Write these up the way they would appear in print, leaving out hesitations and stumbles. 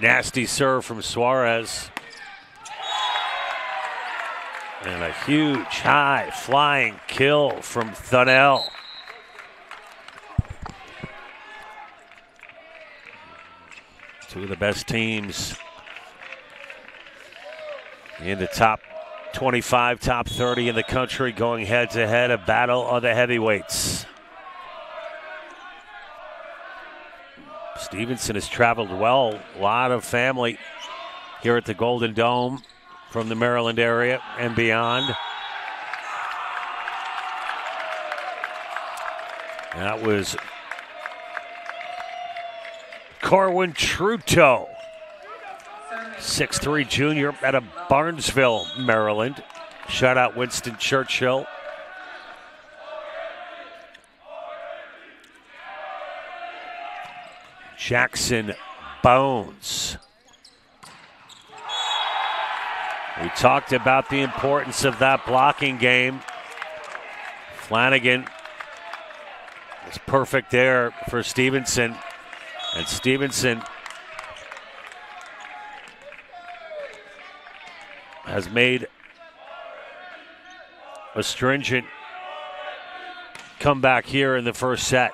Nasty serve from Suarez. And a huge high flying kill from Thunnell. Two of the best teams in the top 25, top 30 in the country going head to head, a battle of the heavyweights. Stevenson has traveled well. A lot of family here at the Golden Dome from the Maryland area and beyond. That was Corwin Trudeau, 6'3" junior out of Barnesville, Maryland. Shout out Winston Churchill. Jackson Bones. We talked about the importance of that blocking game. Flanagan was perfect there for Stevenson. And Stevenson has made a stringent comeback here in the first set.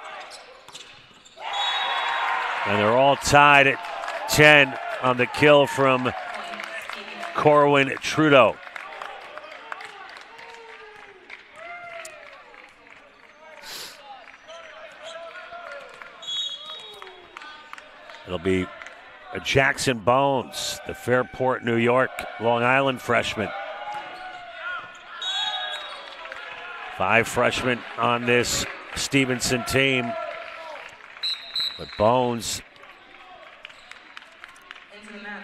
And they're all tied at 10 on the kill from Corwin Trudeau. It'll be a Jackson Bones, the Fairport, New York, Long Island freshman. 5 freshmen on this Stevenson team. But Bones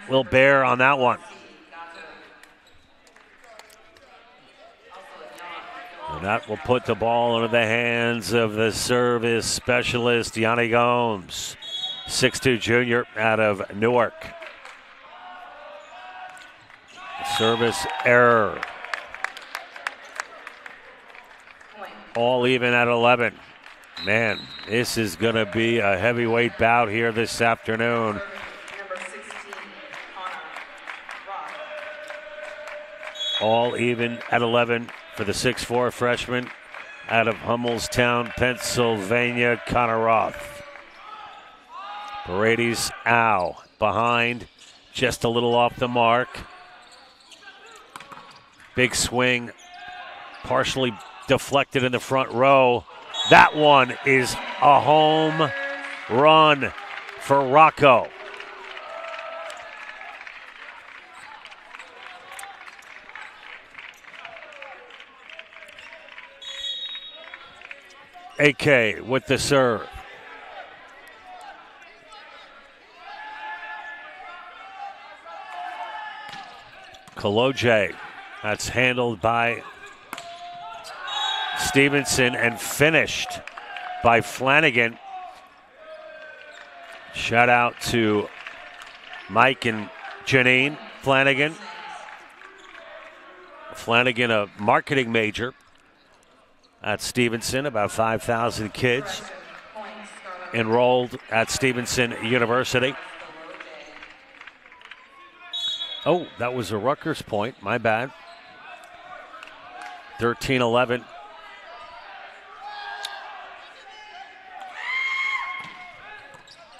will bear on that one. And that will put the ball into the hands of the service specialist, Yanni Gomes, 6'2" junior out of Newark. Service error. All even at 11. Man, this is going to be a heavyweight bout here this afternoon. All even at 11 for the 6'4" freshman out of Hummelstown, Pennsylvania, Connor Roth. Paredes, behind, just a little off the mark. Big swing, partially deflected in the front row. That one is a home run for Rocco. AK with the serve. Kaloje, that's handled by Stevenson and finished by Flanagan. Shout out to Mike and Janine Flanagan. Flanagan, a marketing major at Stevenson, about 5,000 kids enrolled at Stevenson University. Oh, that was a Rutgers point, my bad. 13-11.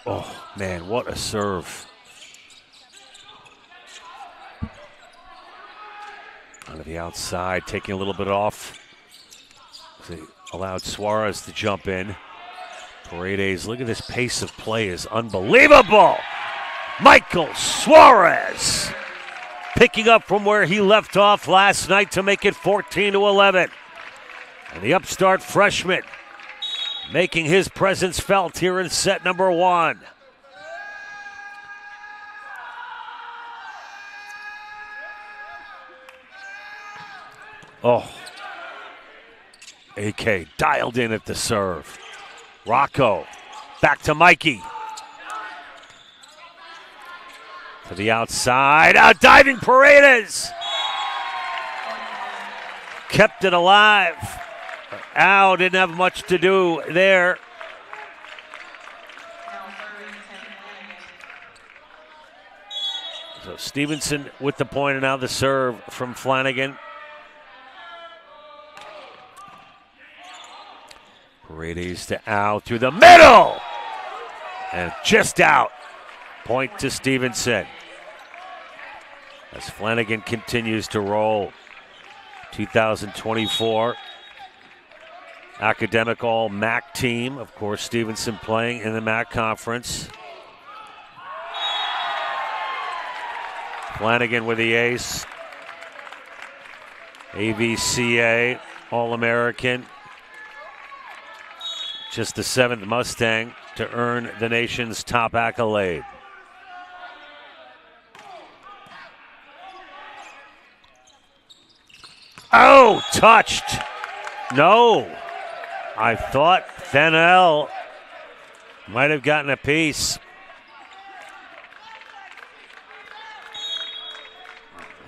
Oh, man, what a serve. Out of the outside, taking a little bit off. They allowed Suarez to jump in. Paredes, look at this pace of play is unbelievable. Michael Suarez picking up from where he left off last night to make it 14-11. And the upstart freshman making his presence felt here in set number 1. Oh, AK dialed in at the serve. Rocco back to Mikey. To the outside, diving Paredes. Kept it alive. Al didn't have much to do there. So Stevenson with the point, and now the serve from Flanagan. Paredes to Al through the middle. And just out. Point to Stevenson. As Flanagan continues to roll. 2024 Academic All-MAC team. Of course, Stevenson playing in the MAC Conference. Flanagan with the ace. AVCA All-American. Just the 7th Mustang to earn the nation's top accolade. Oh, touched. No. I thought Fennell might have gotten a piece.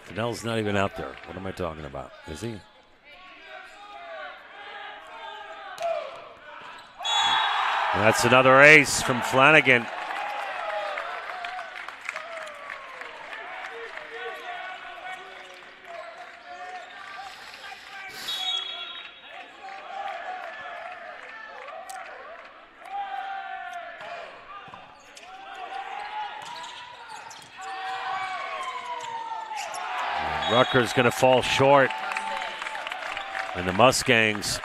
Fennell's not even out there. What am I talking about? Is he? That's another ace from Flanagan. Rutgers going to fall short. And the Mustangs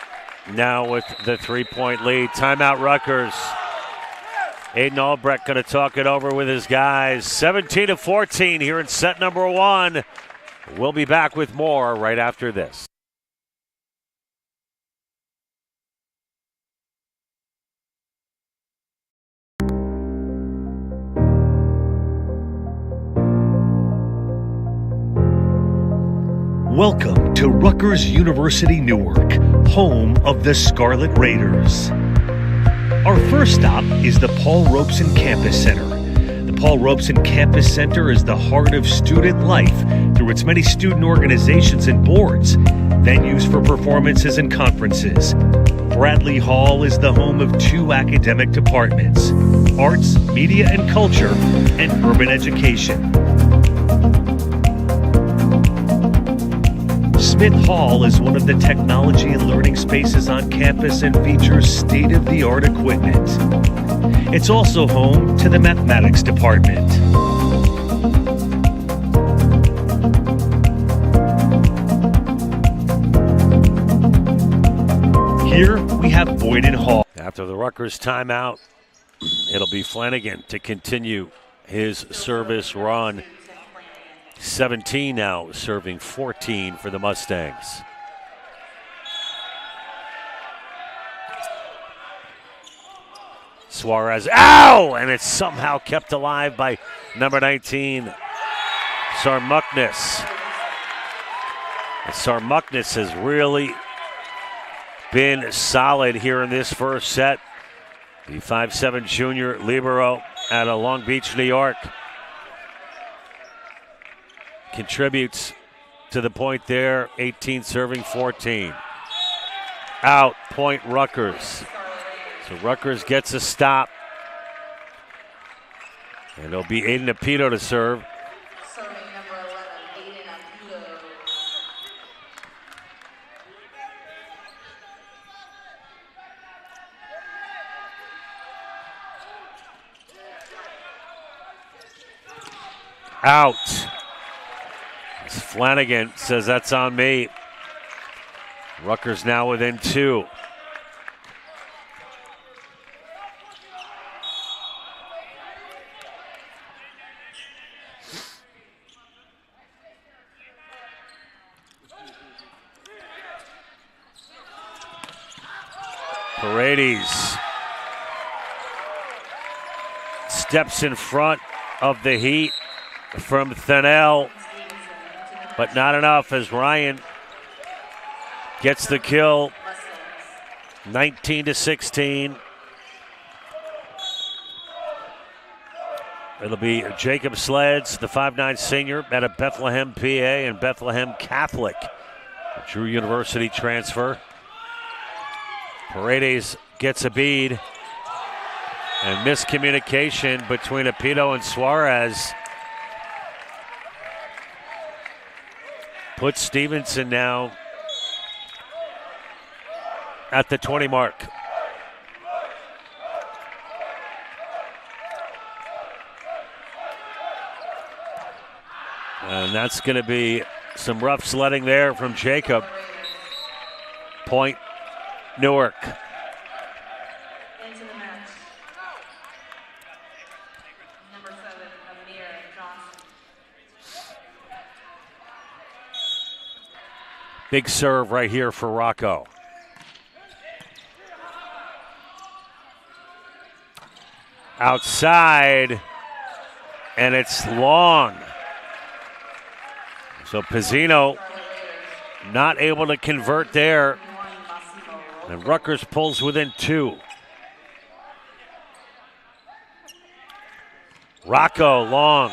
now with the 3-point lead. Timeout Rutgers. Aiden Albrecht going to talk it over with his guys. 17-14 here in set number 1. We'll be back with more right after this. Welcome to Rutgers University Newark, home of the Scarlet Raiders. Our first stop is the Paul Robeson Campus Center. The Paul Robeson Campus Center is the heart of student life through its many student organizations and boards, venues for performances and conferences. Bradley Hall is the home of 2 academic departments, arts, media and culture, and urban education. Smith Hall is one of the technology and learning spaces on campus and features state-of-the-art equipment. It's also home to the mathematics department. Here we have Boyden Hall. After the Rutgers timeout, it'll be Flanagan to continue his service run. 17 now, serving 14 for the Mustangs. Suarez, ow! And it's somehow kept alive by number 19, Sarmuknis. And Sarmuknis has really been solid here in this first set. The 5'7" junior libero out of Long Beach, New York. Contributes to the point there, 18 serving 14. Out, point Rutgers. So Rutgers gets a stop. And it'll be Aiden Apito to serve. Serving number 11, Aiden Apito. Out. Flanagan says that's on me. Rutgers now within 2. Paredes steps in front of the heat from Thanel. But not enough as Ryan gets the kill. 19-16. It'll be Jacob Sleds, the 5'9" senior out of Bethlehem, PA, and Bethlehem Catholic. A Drew University transfer. Paredes gets a bead. And miscommunication between Apito and Suarez. Put Stevenson now at the 20 mark. And that's going to be some rough sledding there from Jacob. Point, Newark. Into the match. Number 7, Amir Johnson. Big serve right here for Rocco. Outside, and it's long. So Pizzino not able to convert there. And Rutgers pulls within 2. Rocco long.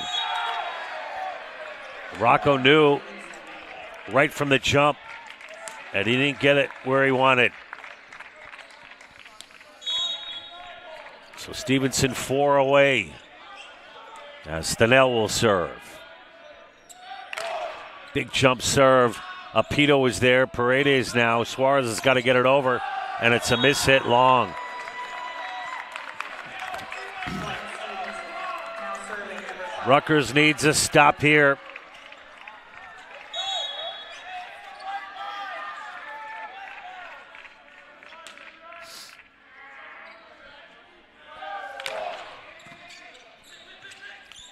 Rocco knew right from the jump that he didn't get it where he wanted. So Stevenson 4 away. Now Stanell will serve. Big jump serve. Apito is there. Paredes now. Suarez has got to get it over. And it's a miss hit long. Rutgers needs a stop here.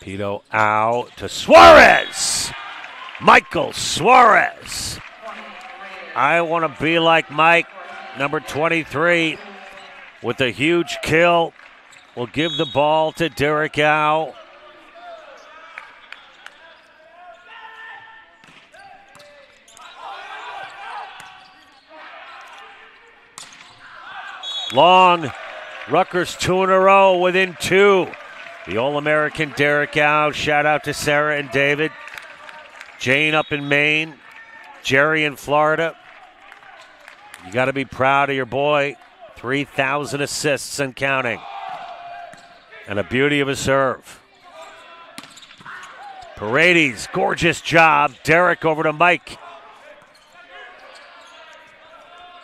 Apito out to Suarez. Michael Suarez. I want to be like Mike, number 23, with a huge kill. Will give the ball to Derek Howe. Long. Rutgers 2 in a row within 2. The All-American Derek Howe. Shout out to Sarah and David. Jane up in Maine. Jerry in Florida. You got to be proud of your boy. 3,000 assists and counting. And a beauty of a serve. Paredes, gorgeous job. Derek over to Mike.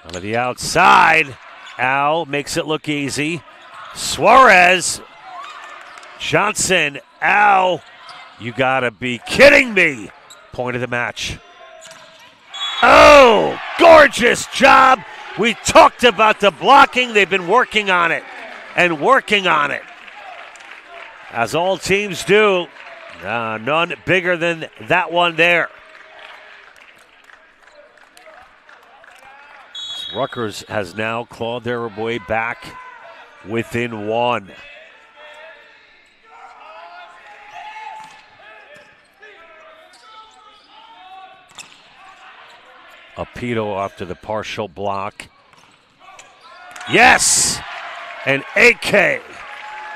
On the outside. Al makes it look easy. Suarez. Johnson. Al. You got to be kidding me. Point of the match. Oh, gorgeous job. We talked about the blocking. They've been working on it and working on it. As all teams do. None bigger than that one there. Rutgers has now clawed their way back within 1. Apito after the partial block. Yes! And AK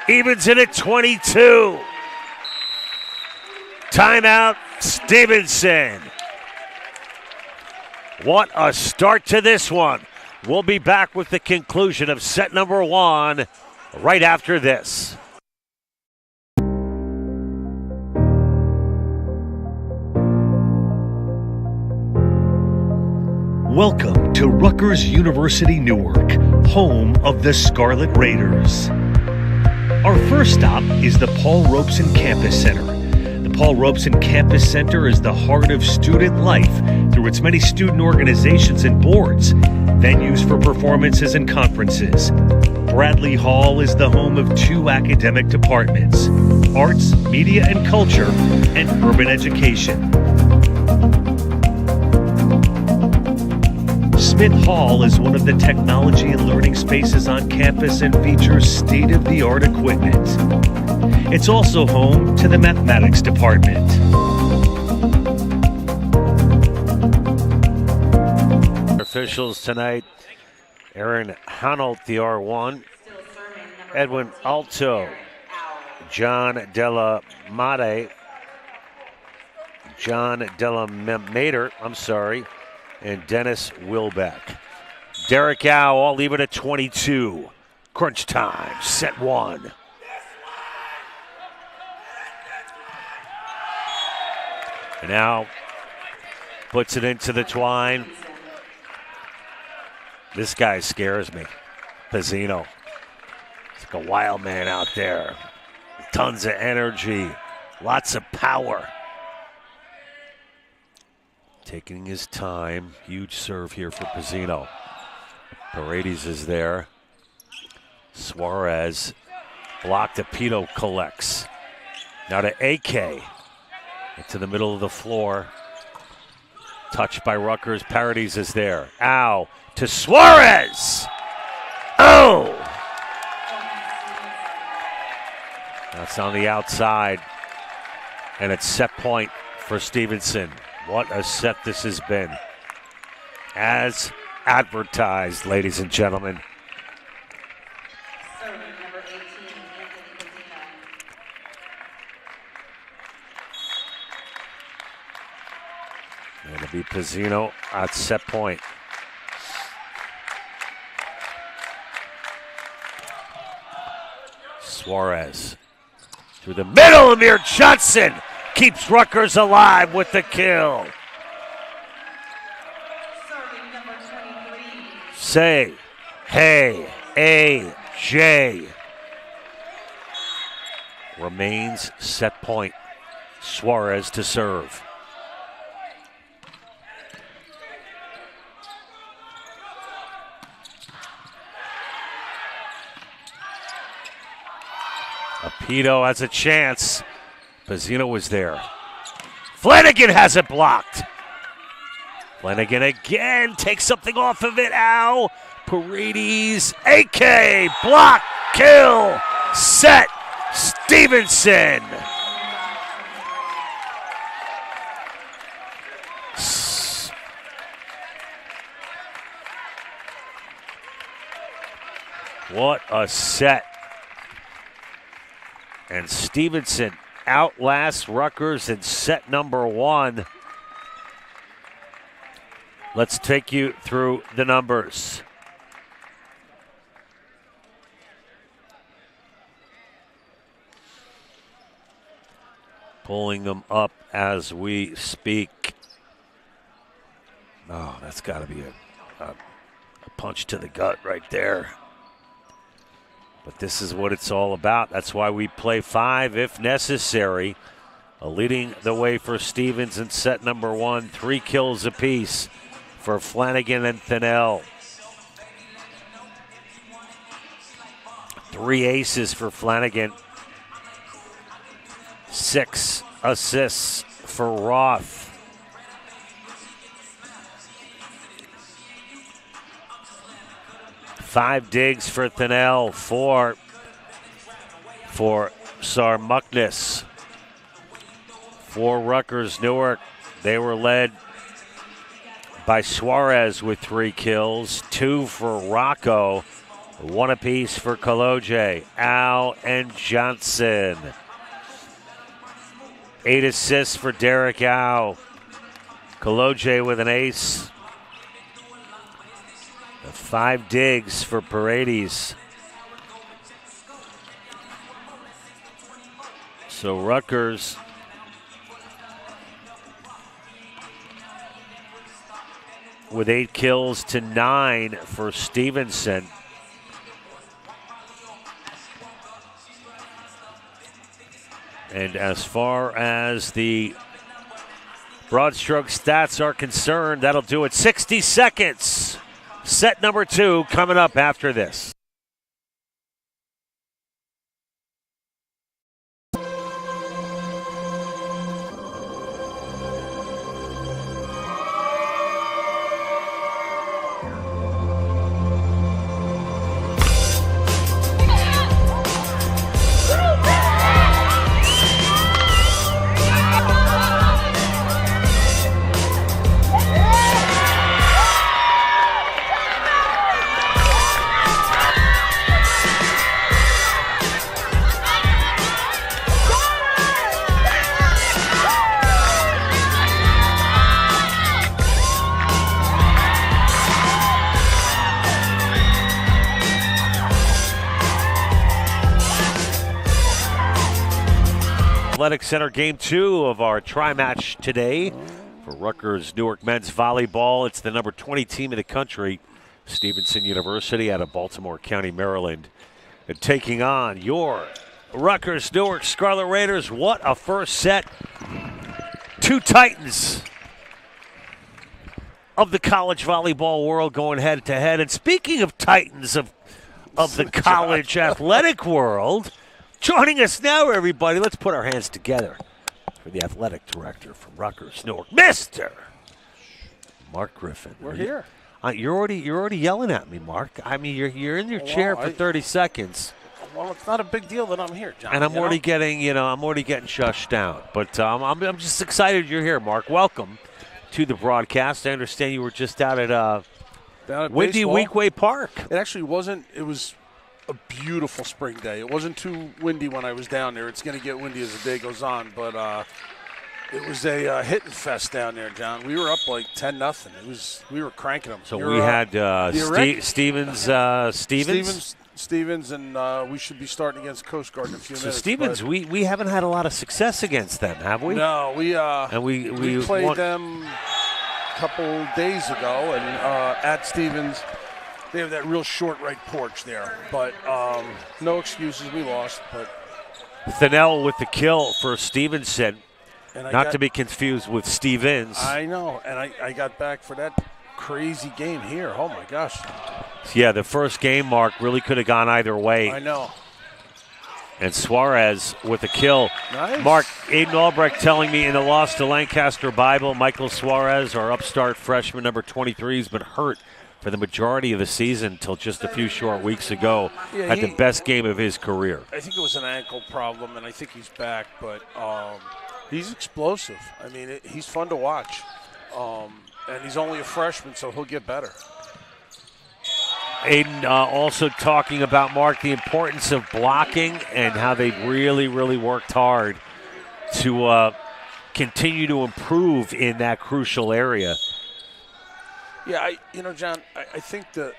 evens it at 22. Timeout, Stevenson. What a start to this one. We'll be back with the conclusion of set number 1 right after this. Welcome to Rutgers University Newark, home of the Scarlet Raiders. Our first stop is the Paul Robeson Campus Center. The Paul Robeson Campus Center is the heart of student life through its many student organizations and boards, venues for performances and conferences. Bradley Hall is the home of 2 academic departments, arts, media and culture, and urban education. Smith Hall is one of the technology and learning spaces on campus and features state-of-the-art equipment. It's also home to the mathematics department. Officials tonight, Aaron Hanolt, the R1, Edwin Alto, John Della Mate, John Della Mater, and Dennis Wilbeck. Derek Howe, I'll leave it at 22. Crunch time, set 1. And now Puts it into the twine. This guy scares me. Pizzino. It's like a wild man out there. Tons of energy. Lots of power. Taking his time. Huge serve here for Pizzino. Paredes is there. Suarez. Blocked. Pito collects. Now to AK. Into the middle of the floor. Touched by Rutgers. Paredes is there. Ow. To Suarez. Oh! That's on the outside. And it's set point for Stevenson. What a set this has been. As advertised, ladies and gentlemen. Serving number 18, Anthony Pizzino. It'll be Pizzino at set point. Suarez through the middle. Amir Johnson keeps Rutgers alive with the kill. Serving number 23, Say, hey, AJ. Remains set point. Suarez to serve. Pito has a chance. Pizzino was there. Flanagan has it blocked. Flanagan again takes something off of it. Ow. Paredes. AK. Block. Kill. Set. Stevenson. What a set. And Stevenson outlasts Rutgers in set number one. Let's take you through the numbers. Pulling them up as we speak. Oh, that's got to be a punch to the gut right there. But this is what it's all about. That's why we play 5 if necessary. Leading the way for Stevens in set number one. 3 kills apiece for Flanagan and Thinnell. 3 aces for Flanagan. 6 assists for Roth. Five digs for Thinnell, 4 for Sarmuckness. For Rutgers Newark, they were led by Suarez with 3 kills, 2 for Rocco, 1 apiece for Kaloje, Al, and Johnson. 8 assists for Derek Al. Kaloje with an ace. 5 digs for Paredes. So Rutgers with 8 kills to 9 for Stevenson. And as far as the broad stroke stats are concerned, that'll do it. 60 seconds. Set number 2 coming up after this. Athletic Center game 2 of our tri-match today For Rutgers Newark men's volleyball, it's the number 20 team in the country, Stevenson University out of Baltimore County, Maryland. And taking on your Rutgers Newark Scarlet Raiders. What a first set. Two titans of the college volleyball world going head to head. And speaking of titans of the college athletic world, joining us now, everybody, let's put our hands together for the athletic director from Rutgers Newark, Mr. Mark Griffin. We're here. You're already yelling at me, Mark. I mean, you're in your chair for 30 seconds. Well, it's not a big deal that I'm here, John. And I'm already getting shushed down. But I'm just excited you're here, Mark. Welcome to the broadcast. I understand you were just out at Windy baseball. Weekway Park. It actually wasn't. It was a beautiful spring day. It wasn't too windy when I was down there. It's going to get windy as the day goes on, but it was a hitting fest down there, John. We were up like 10-0. We were cranking them. So we had Stevens, and we should be starting against Coast Guard in a few minutes. So Stevens, we haven't had a lot of success against them, have we? No, we played won. them a couple days ago, and at Stevens, they have that real short right porch there. But no excuses, we lost. But Thinnell with the kill for Stevenson, and not to be confused with Stevens. I know, and I got back for that crazy game here. Oh my gosh. Yeah, the first game, Mark, really could have gone either way. I know. And Suarez with a kill. Nice. Mark, Aiden Albrecht telling me in the loss to Lancaster Bible, Michael Suarez, our upstart freshman, number 23, has been hurt for the majority of the season until just a few short weeks ago. Yeah, Had the best game of his career. I think it was an ankle problem, and I think he's back. But he's explosive. I mean, he's fun to watch. And he's only a freshman, so he'll get better. Aiden also talking about, Mark, the importance of blocking and how they've really, really worked hard to continue to improve in that crucial area. Yeah, John, I think the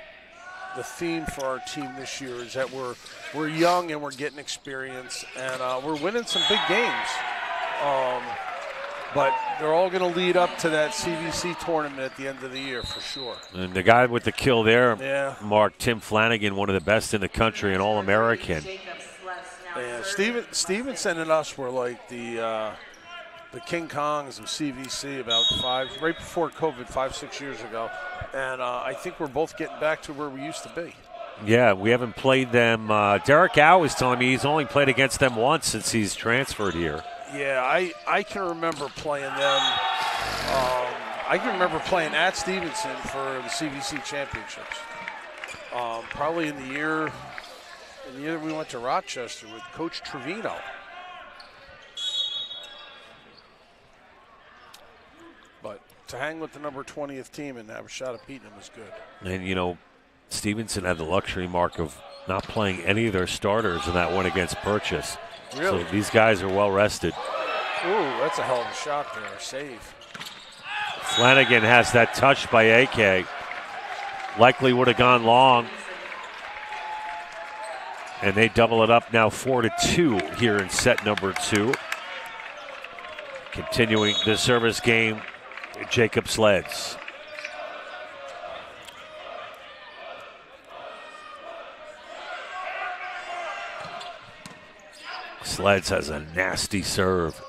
theme for our team this year is that we're young and we're getting experience, and we're winning some big games. But they're all going to lead up to that CVC tournament at the end of the year for sure. And the guy with the kill there, yeah. Mark, Tim Flanagan, one of the best in the country, an All-American. Yeah, Stevenson and us were like the King Kongs of CVC right before COVID, 5-6 years ago. And I think we're both getting back to where we used to be. Yeah, we haven't played them. Derek Howe is telling me he's only played against them once since he's transferred here. Yeah, I can remember playing them. I can remember playing at Stevenson for the CVC championships. Probably in the year we went to Rochester with Coach Trevino. But to hang with the number 20th team and have a shot at beating them is good. And Stevenson had the luxury, Mark, of not playing any of their starters in that one against Purchase. Really? So these guys are well rested. Ooh, that's a hell of a shot there. Save. Flanagan has that touch by AK. Likely would have gone long. And they double it up now 4-2 here in set number 2. Continuing the service game, Jacob Sleds. Sleds has a nasty serve.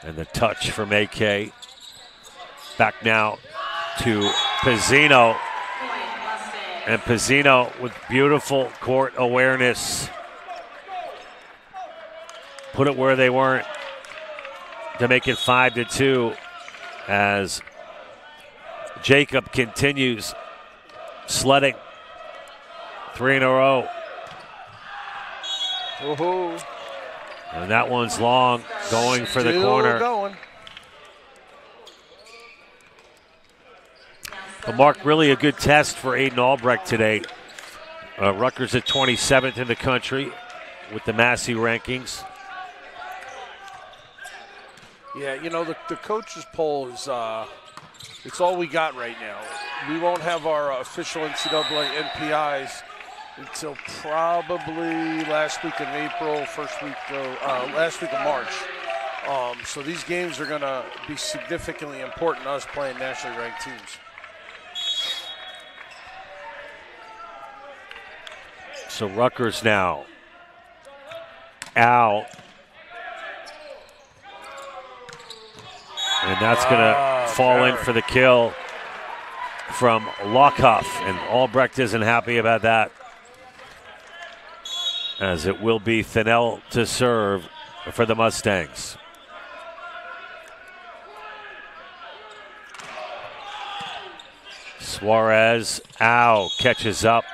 And the touch from AK. Back now to Pizzino. And Pizzino with beautiful court awareness. Put it where they weren't to make it 5-2 as Jacob continues sledding 3 in a row. Woohoo. And that one's long, going for the corner. Going. But Mark, really a good test for Aiden Albrecht today. Rutgers at 27th in the country with the Massey rankings. Yeah, the coaches poll is it's all we got right now. We won't have our official NCAA NPIs until probably last week of April, last week of March. So these games are going to be significantly important to us playing nationally ranked teams. So Rutgers now. Al. And that's going to fall in for the kill from Lockhoff. And Albrecht isn't happy about that, as it will be Thinnell to serve for the Mustangs. Suarez, catches up,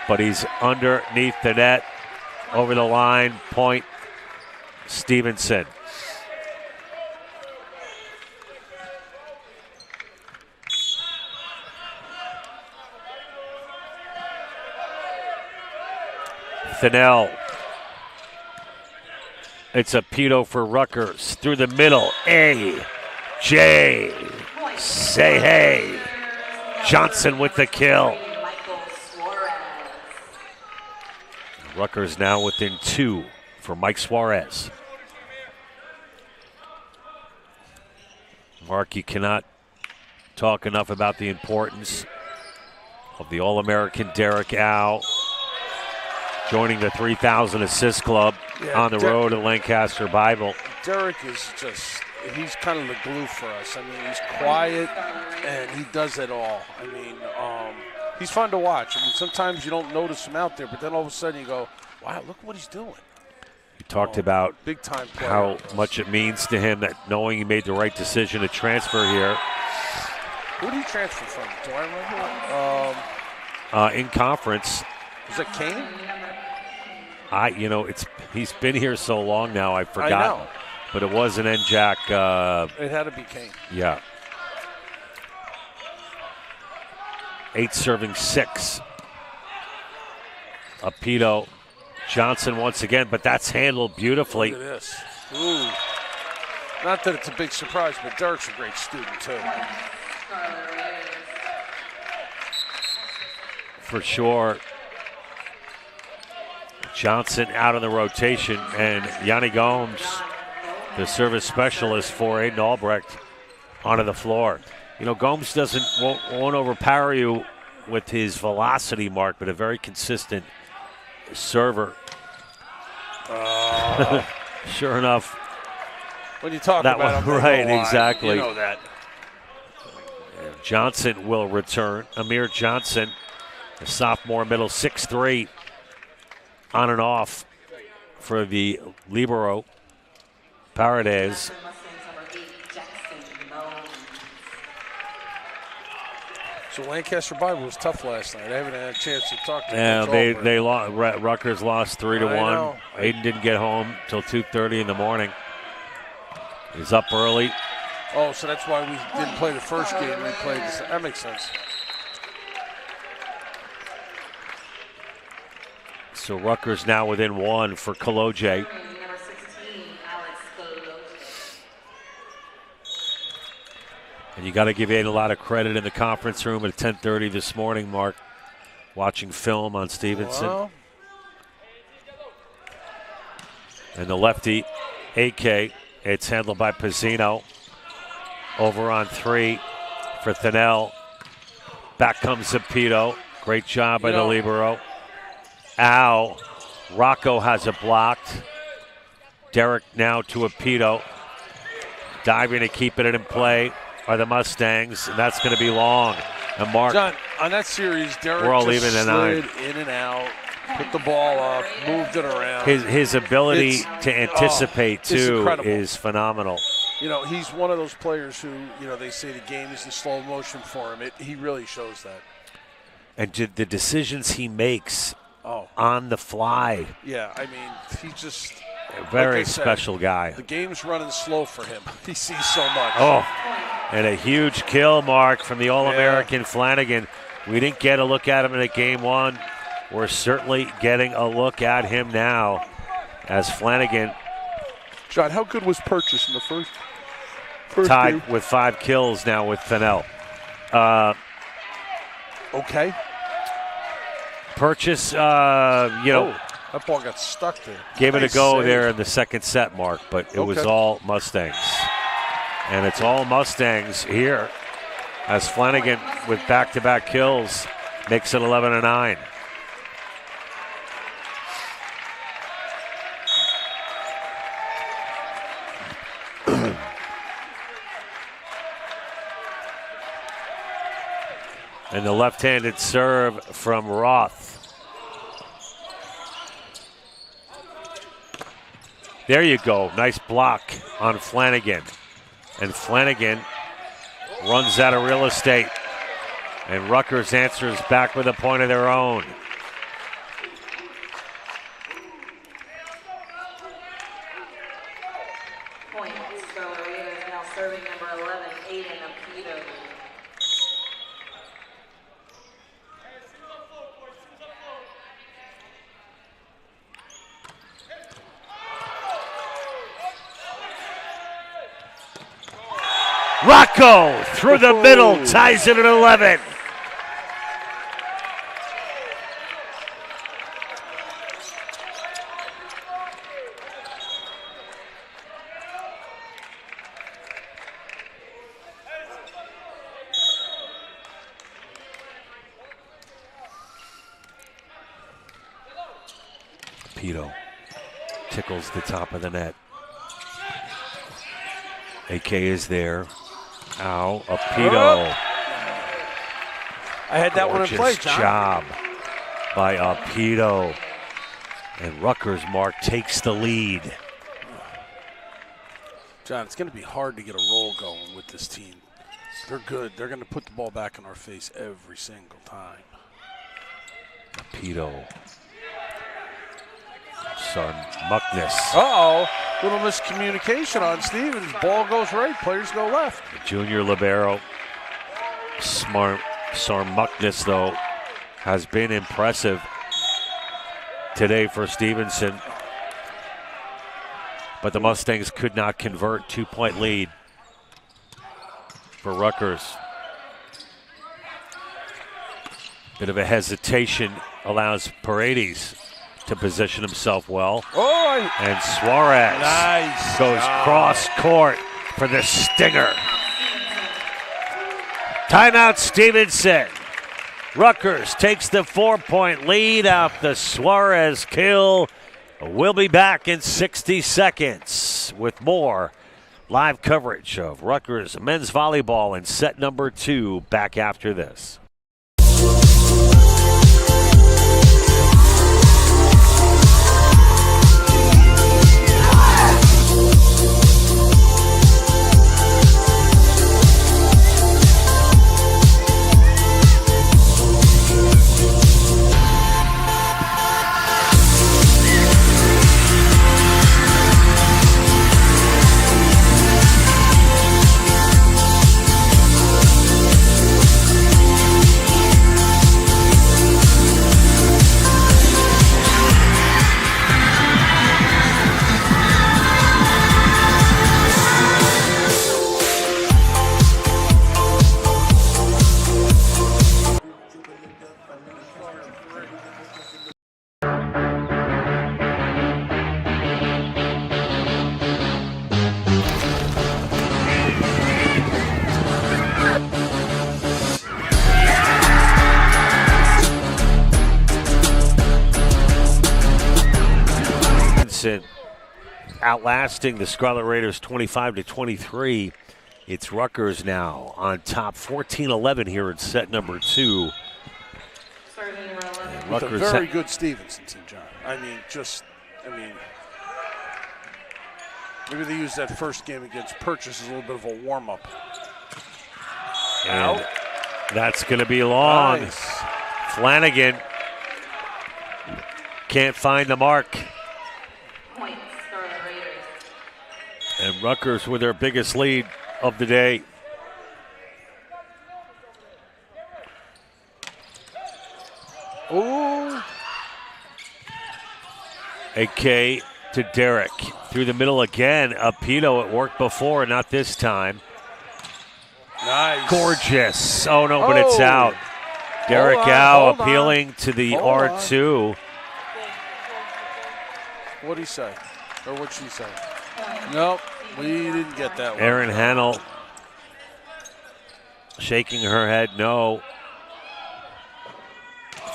but he's underneath the net. Over the line, point, Stevenson. Thinnell. It's a Pito for Rutgers. Through the middle. J. Say hey. Johnson with the kill. Rutgers now within 2 for Mike Suarez. Mark, you cannot talk enough about the importance of the All-American Derek Al joining the 3,000 assist club on the road at Lancaster Bible. Derek is he's kind of the glue for us. I mean, he's quiet and he does it all. I mean, he's fun to watch. I mean, sometimes you don't notice him out there, but then all of a sudden you go, wow, look what he's doing. You talked about big time player. How much it means to him that knowing he made the right decision to transfer here. Who did he transfer from? Do I remember? In conference. Was it Kane? He's been here so long now, I forgot. I know. But it was an NJAC. It had to be Kane. Yeah. 8 serving 6. Apito. Johnson once again, but that's handled beautifully. Look at this. Ooh. Not that it's a big surprise, but Derek's a great student, too. For sure. Johnson out of the rotation, and Yanni Gomes, the service specialist for Aiden Albrecht, onto the floor. Gomes won't overpower you with his velocity, Mark, but a very consistent server. Sure enough. When you talk that about one, right, exactly. You know that. Johnson will return. Amir Johnson, a sophomore, middle, 6'3", on and off for the libero. Paredes. So Lancaster Bible was tough last night. I haven't had a chance to talk to them. Yeah, they lost. Rutgers lost 3-1. Aiden didn't get home till 2:30 in the morning. He's up early. Oh, so that's why we didn't play the first game. We played this. That makes sense. So Rutgers now within 1 for Kaloje. And you got to give Aiden a lot of credit in the conference room at 10:30 this morning, Mark, watching film on Stevenson. Well. And the lefty, AK, it's handled by Pizzino. Over on 3 for Thinnell. Back comes Zapito. Great job by the libero. Rocco has it blocked. Derek now to Apito. Diving to keep it in play are the Mustangs, and that's going to be long. And Mark, John, on that series, Derek we're all just leaving slid in and out, put the ball up, moved it around. His ability to anticipate, too, is phenomenal. He's one of those players who, they say the game is in slow motion for him. He really shows that. And the decisions he makes on the fly. Yeah, I mean, he just... Very special guy. The game's running slow for him. He sees so much. And a huge kill, Mark, from the All-American Flanagan. We didn't get a look at him in Game 1. We're certainly getting a look at him now as Flanagan. John, how good was Purchase in the first tied game? With 5 kills now with Thinnell. Okay. Purchase, That ball got stuck there. Gave it a Nice go save. there in the second set, Mark, but it was Okay. all Mustangs. And it's all Mustangs here as Flanagan with back-to-back kills makes it 11-9. And the left-handed serve from Roth. There you go. Nice block on Flanagan. And Flanagan runs out of real estate. And Rutgers answers back with a point of their own. Point, Scarlet Raiders now serving number 11, Aiden Apito. Rocco through the middle, ties it at 11. Pito tickles the top of the net. AK is there. Ow, a Pito. I had that one in play, Gorgeous John. job by Pito. And Rutgers, Mark, takes the lead. John, it's going to be hard to get a roll going with this team. They're good. They're going to put the ball back in our face every single time. Pito. Muckness. Uh-oh. Little miscommunication on Stevens. Ball goes right. Players go left. Junior libero. Sarmuckness, though, has been impressive today for Stevenson. But the Mustangs could not convert. 2-point lead for Rutgers. Bit of a hesitation allows Paredes to position himself well. Oh, And Suarez nice goes job. cross court for the stinger. Timeout Stevenson. Rutgers takes the 4-point lead off the Suarez kill. We'll be back in 60 seconds with more live coverage of Rutgers men's volleyball in set number 2 back after this. Outlasting the Scarlet Raiders 25-23. It's Rutgers now on top 14-11 here in set number 2. Serving number 11. With a Rutgers very good Stevenson team, John. Maybe they used that first game against Purchase as a little bit of a warm-up. and that's going to be long. Nice. Flanagan can't find the mark. Point, Scarlet Raiders. And Rutgers with their biggest lead of the day. Ooh. AK to Derek. Through the middle again. Apito, it worked before, not this time. Nice. Gorgeous. Oh, no, but it's Oh. out. Derek Hold on, Au hold on. appealing to the Hold on. R2. What'd he say? Or what'd she say? Nope, we didn't get that one. Erin Hannell shaking her head no.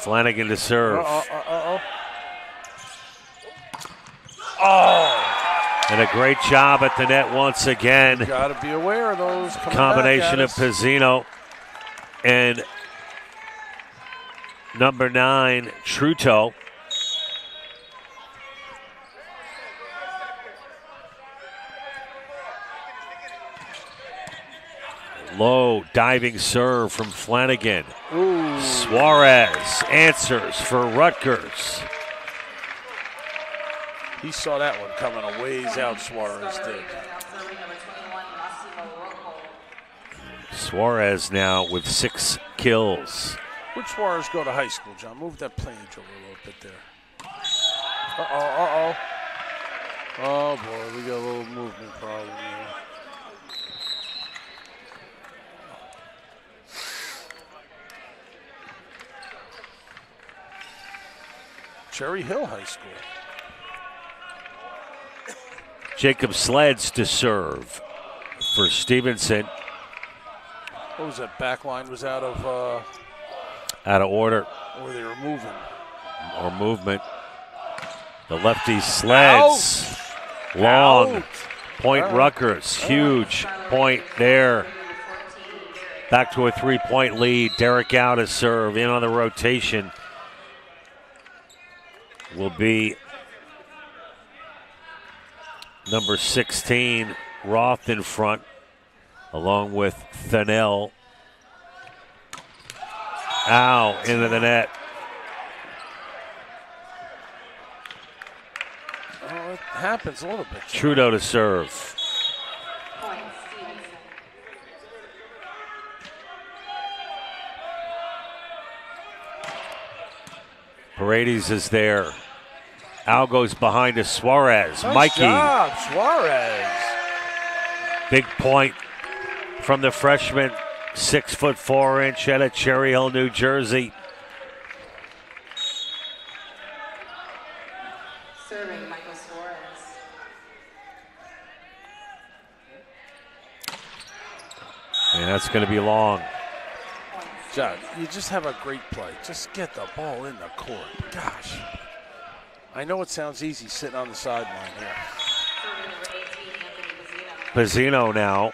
Flanagan to serve. Oh! And a great job at the net once again. Got to be aware of those. Combination of Pizzino and number 9, Truto. Low diving serve from Flanagan. Ooh. Suarez answers for Rutgers. He saw that one coming a ways out, Suarez did. Suarez now with 6 kills. Where'd Suarez go to high school, John? Move that page over a little bit there. Uh-oh. Oh, boy, we got a little movement problem here. Cherry Hill High School. Jacob Sleds to serve for Stevenson. What was that? Back line was out of order. Or they were moving. Or movement. The lefty Sleds. Long. Out. Point Rutgers. Huge point there. Back to a 3-point lead. Derek out to serve. In on the rotation will be number 16, Roth in front, along with Thanell. Ow, into the net. Oh, it happens a little bit. Trudeau to serve. Paredes is there. Al goes behind to Suarez. Nice Mikey. job, Suarez. Big point from the freshman, 6'4" out of Cherry Hill, New Jersey. Serving Michael Suarez. And that's going to be long. John, you just have a great play. Just get the ball in the court. Gosh. I know it sounds easy sitting on the sideline here. Pizzino now.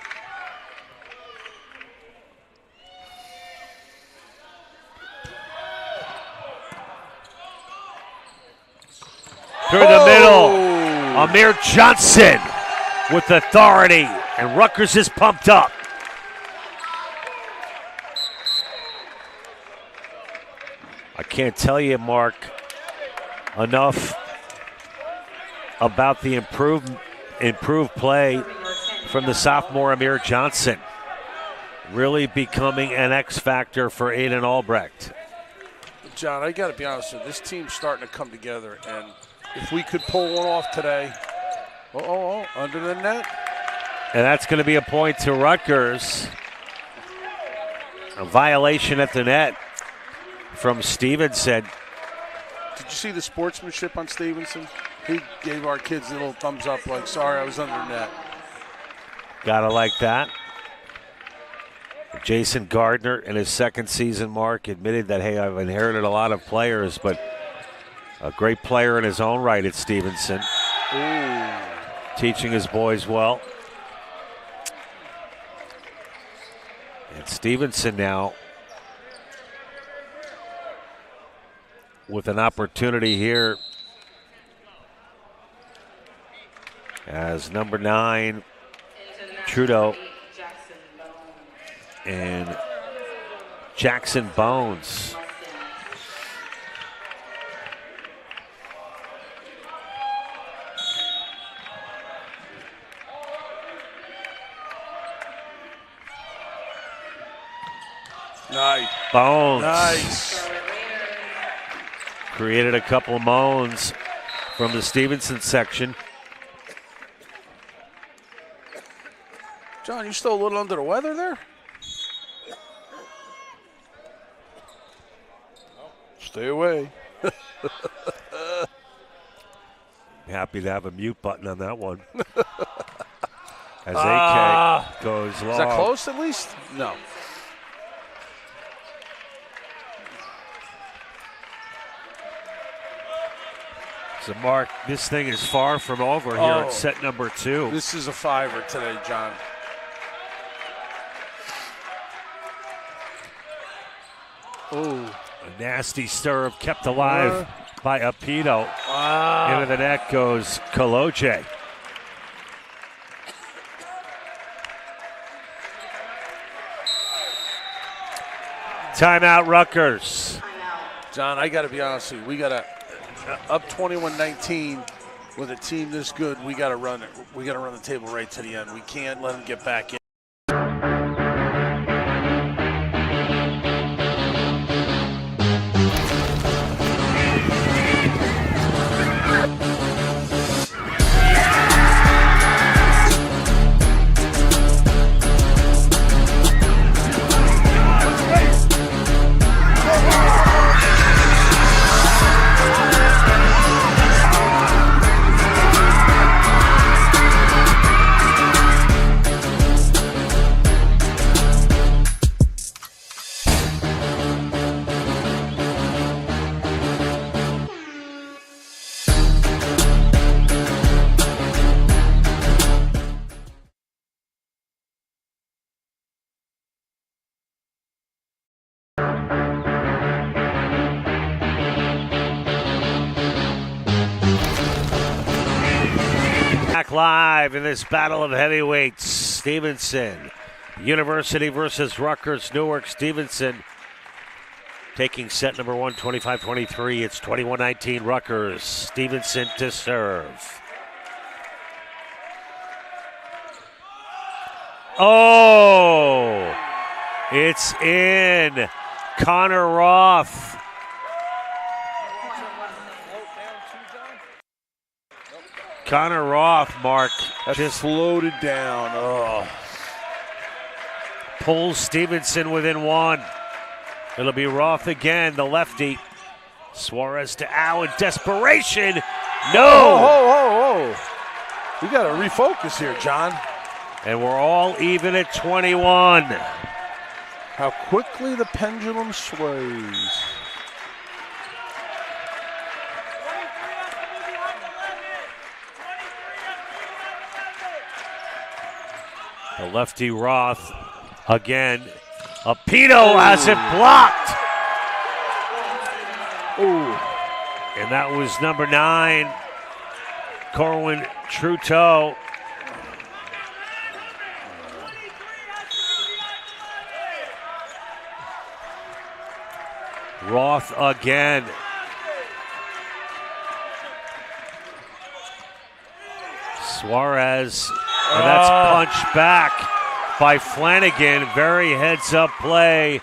Through the middle. Amir Johnson with authority. And Rutgers is pumped up. I can't tell you, Mark, enough about the improved play from the sophomore Amir Johnson. Really becoming an X factor for Aiden Albrecht. John, I got to be honest with you. This team's starting to come together, and if we could pull one off today, under the net. And that's going to be a point to Rutgers. A violation at the net from Stevenson. Did you see the sportsmanship on Stevenson? He gave our kids a little thumbs up like, sorry, I was under net. Gotta like that. Jason Gardner, in his second season, Mark, admitted that, hey, I've inherited a lot of players, but a great player in his own right at Stevenson. Ooh. Teaching his boys well. And Stevenson now with an opportunity here as number 9, Trudeau, and Jackson Bones. Nice. Bones. Nice. Created a couple of moans from the Stevenson section. John, you still a little under the weather there? Stay away. Happy to have a mute button on that one. As AK goes long. Is that close at least? No. So, Mark, this thing is far from over here at set number 2. This is a 5er today, John. Ooh. A nasty serve kept alive by Apito. Into the net goes Kaloje. Timeout, Rutgers. John, I got to be honest with you. We got to up 21-19 with a team this good. We got to run it. We got to run the table right to the end. We can't let them get back in. Live in this battle of heavyweights. Stevenson University versus Rutgers Newark. Stevenson taking set number 1, 25-23. It's 21-19 Rutgers. Stevenson to serve. Oh, it's in. Connor Roth. Connor Roth, Mark, just floated down. Oh. Pulls Stevenson within 1. It'll be Roth again, the lefty. Suarez to Al in desperation. No! Oh. We got to refocus here, John. And we're all even at 21. How quickly the pendulum sways. The lefty Roth again. Apito has it blocked. Ooh. And that was number 9, Corwin Truteau. Roth again. Suarez. And that's punched back by Flanagan. Very heads-up play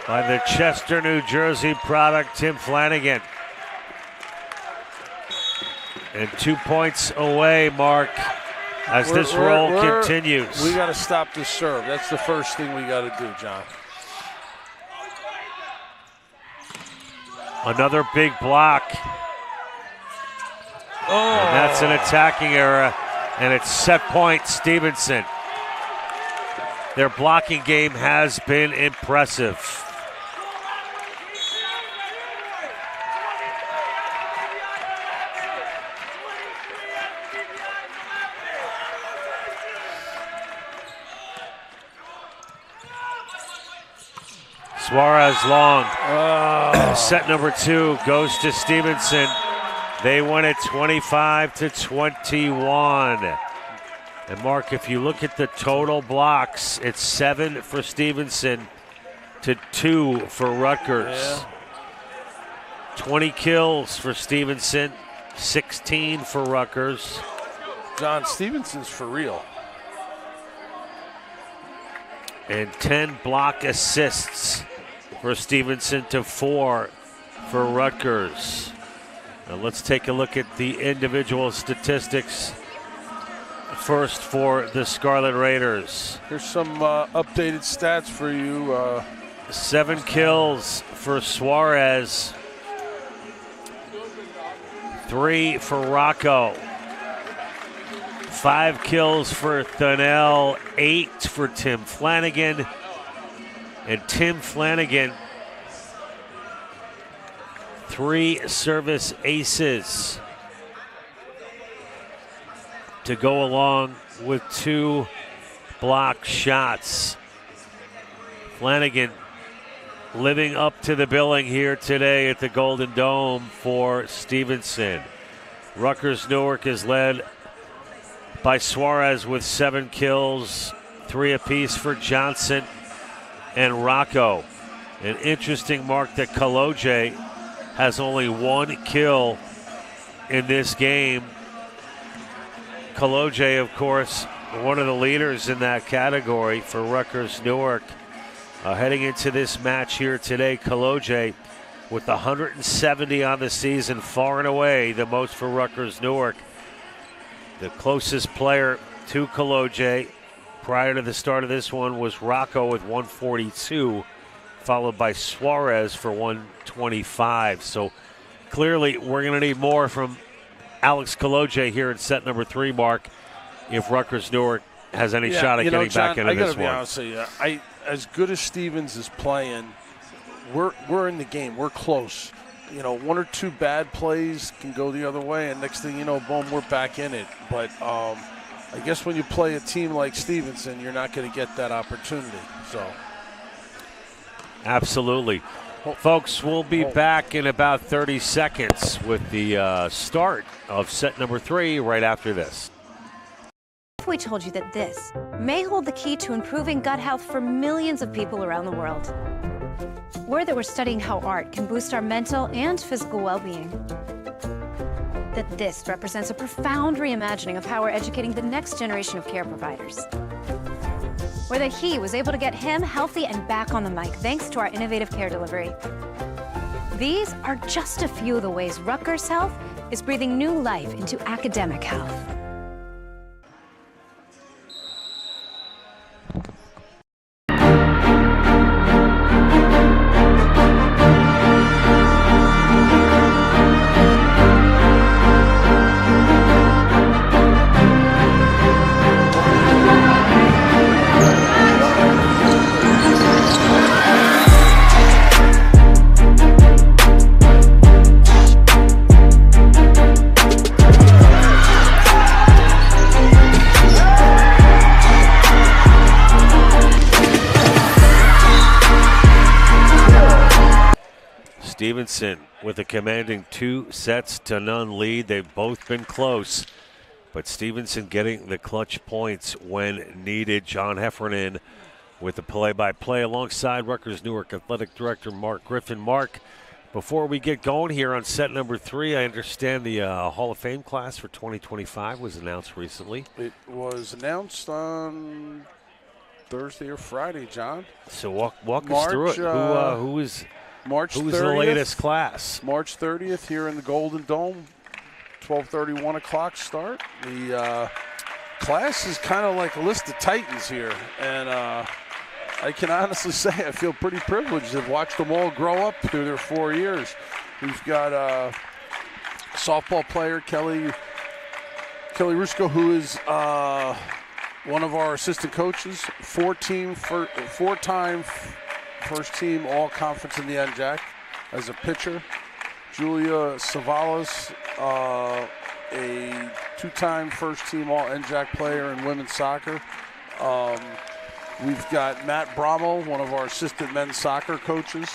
by the Chester, New Jersey product, Tim Flanagan. And 2 points away, Mark, as this roll continues. We got to stop this serve. That's the first thing we got to do, John. Another big block. And that's an attacking error. And it's set point Stevenson. Their blocking game has been impressive. Suarez long. Set number 2 goes to Stevenson. They win it 25-21. And Mark, if you look at the total blocks, it's 7 for Stevenson to 2 for Rutgers. Yeah. 20 kills for Stevenson, 16 for Rutgers. John, Stevenson's for real. And 10 block assists for Stevenson to 4 for Rutgers. Now let's take a look at the individual statistics. First for the Scarlet Raiders. Here's some updated stats for you. 7 kills for Suarez. 3 for Rocco. 5 kills for Thunnell, 8 for Tim Flanagan. And Tim Flanagan, 3 service aces to go along with 2 block shots. Flanagan living up to the billing here today at the Golden Dome for Stevenson. Rutgers Newark is led by Suarez with 7 kills, 3 apiece for Johnson and Rocco. An interesting mark that Kaloje has only 1 kill in this game. Kaloje, of course, one of the leaders in that category for Rutgers Newark. Heading into this match here today, Kaloje with 170 on the season, far and away the most for Rutgers Newark. The closest player to Kaloje prior to the start of this one was Rocco with 142, followed by Suarez for 125. So clearly we're going to need more from Alex Kaloje here in set number 3, Mark, if Rutgers Newark has any shot at getting John, back into this one. I gotta be honest with you, as good as Stevens is playing, we're in the game. We're close. 1 or 2 bad plays can go the other way, and next thing you know, boom, we're back in it. But I guess when you play a team like Stevenson, you're not going to get that opportunity. So, absolutely. Folks, we'll be back in about 30 seconds with the start of set number 3 right after this. If we told you that this may hold the key to improving gut health for millions of people around the world, or that we're studying how art can boost our mental and physical well-being, that this represents a profound reimagining of how we're educating the next generation of care providers, or that he was able to get him healthy and back on the mic thanks to our innovative care delivery. These are just a few of the ways Rutgers Health is breathing new life into academic health. Stevenson with a commanding 2-0 lead. They've both been close, but Stevenson getting the clutch points when needed. John Heffernan with the play-by-play alongside Rutgers Newark Athletic Director Mark Griffin. Mark, before we get going here on set number 3, I understand the Hall of Fame class for 2025 was announced recently. It was announced on Thursday or Friday, John. So walk us through it. Who is March 30th, who's the latest class? March 30th here in the Golden Dome, 12:30, 1 o'clock start. The class is kind of like a list of titans here, and I can honestly say I feel pretty privileged to have watched them all grow up through their 4 years. We've got softball player Kelly Rusko, who is one of our assistant coaches, 4-time first team all conference in the NJAC as a pitcher. Julia Savalas, a 2-time first team all NJAC player in women's soccer. We've got Matt Brommel, one of our assistant men's soccer coaches,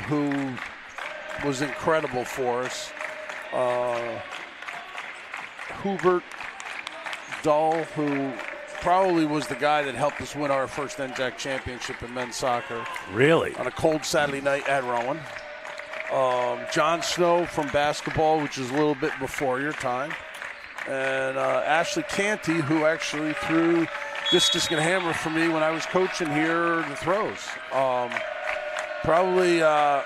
who was incredible for us. Hubert Dull, who probably was the guy that helped us win our first NJAC championship in men's soccer. Really? On a cold Saturday night at Rowan. John Snow from basketball, which is a little bit before your time. And Ashley Canty, who actually threw discus and hammer for me when I was coaching here, the throws. Probably a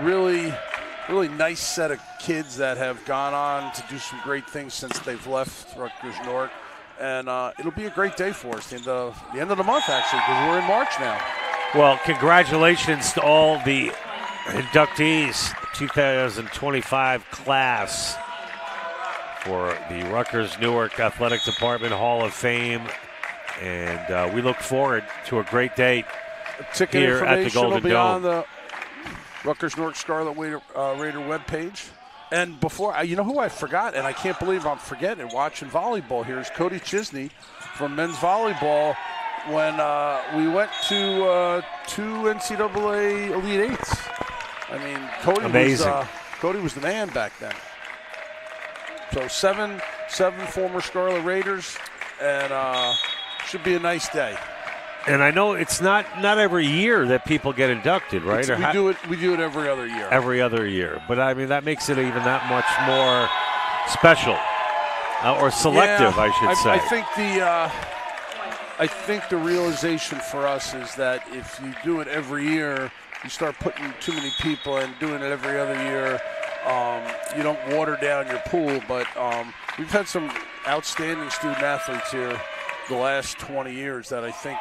really nice set of kids that have gone on to do some great things since they've left Rutgers Newark. And it'll be a great day for us, the end of the month, actually, because we're in March now. Well, congratulations to all the inductees 2025 class for the Rutgers Newark Athletic Department Hall of Fame. And we look forward to a great day Ticket here at the information Golden will be Dome. on the Rutgers Newark Scarlet Raider webpage. And before, you know who I forgot, and I can't believe I'm forgetting, watching volleyball here is Cody Chisney from men's volleyball when we went to 2 NCAA Elite Eights. I mean, Cody was the man back then. So seven former Scarlet Raiders, and should be a nice day. And I know it's not every year that people get inducted, right? We do it every other year. Every other year. But, I mean, that makes it even that much more special or selective, I should say. I think the realization for us is that if you do it every year, you start putting too many people in, doing it every other year. You don't water down your pool, but we've had some outstanding student athletes here the last 20 years that I think